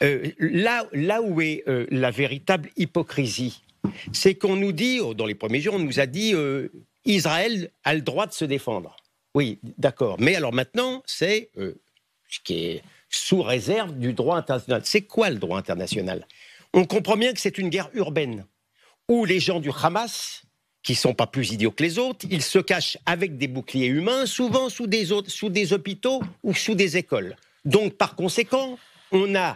Là où est la véritable hypocrisie, c'est qu'on nous dit, dans les premiers jours, on nous a dit Israël a le droit de se défendre. Oui, d'accord. Mais alors maintenant, c'est ce qui est sous réserve du droit international. C'est quoi le droit international ? On comprend bien que c'est une guerre urbaine, où les gens du Hamas, qui ne sont pas plus idiots que les autres, ils se cachent avec des boucliers humains, souvent sous des hôpitaux ou sous des écoles. Donc, par conséquent, on a,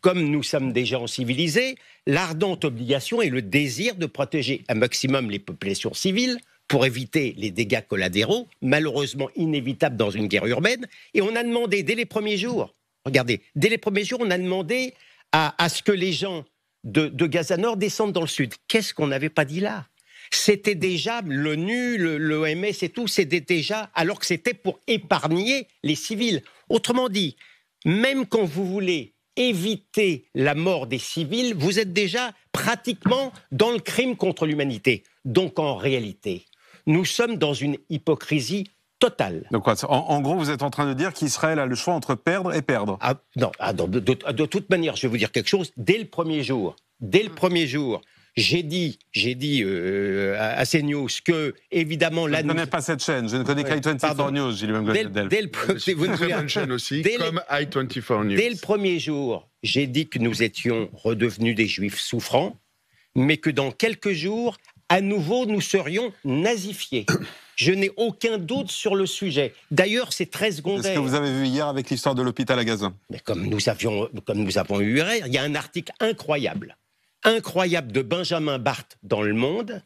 comme nous sommes des gens civilisés, l'ardente obligation et le désir de protéger un maximum les populations civiles pour éviter les dégâts collatéraux, malheureusement inévitables dans une guerre urbaine. Et on a demandé, dès les premiers jours, regardez, dès les premiers jours, on a demandé à ce que les gens de Gaza Nord descendent dans le sud. Qu'est-ce qu'on n'avait pas dit là ? C'était déjà l'ONU, l'OMS et tout, c'était déjà, alors que c'était pour épargner les civils. Autrement dit, même quand vous voulez éviter la mort des civils, vous êtes déjà pratiquement dans le crime contre l'humanité. Donc en réalité, nous sommes dans une hypocrisie totale. Donc quoi, en gros, vous êtes en train de dire qu'Israël a le choix entre perdre et perdre. Non, de toute manière, je vais vous dire quelque chose. Dès le premier jour, j'ai dit à CNews que, évidemment... Je ne connais pas cette chaîne, je ne connais qu'I24 News, Gilles C'est une chaîne aussi, comme I24 News. Dès le premier jour, j'ai dit que nous étions redevenus des juifs souffrants, mais que dans quelques jours, à nouveau, nous serions nazifiés. Je n'ai aucun doute sur le sujet. D'ailleurs, c'est très secondaire. C'est ce que vous avez vu hier avec l'histoire de l'hôpital à Gaza. Mais comme nous avons eu hier, il y a un article incroyable de Benjamin Barth dans Le Monde,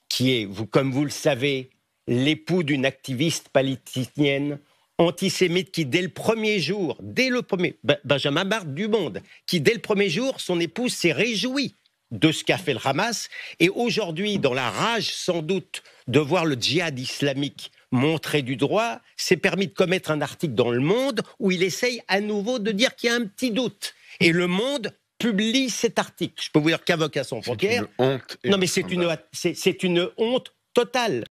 qui est, comme vous le savez, l'époux d'une activiste palestinienne antisémite qui, dès le premier jour, Benjamin Barth du Monde, qui, dès le premier jour, son épouse s'est réjouie de ce qu'a fait le Hamas. Et aujourd'hui, dans la rage, sans doute, de voir le djihad islamique montré du doigt, s'est permis de commettre un article dans Le Monde où il essaye à nouveau de dire qu'il y a un petit doute. Et Le Monde publie cet article. Je peux vous dire qu'avocat sans frontières... C'est une honte. Non, mais c'est une honte totale.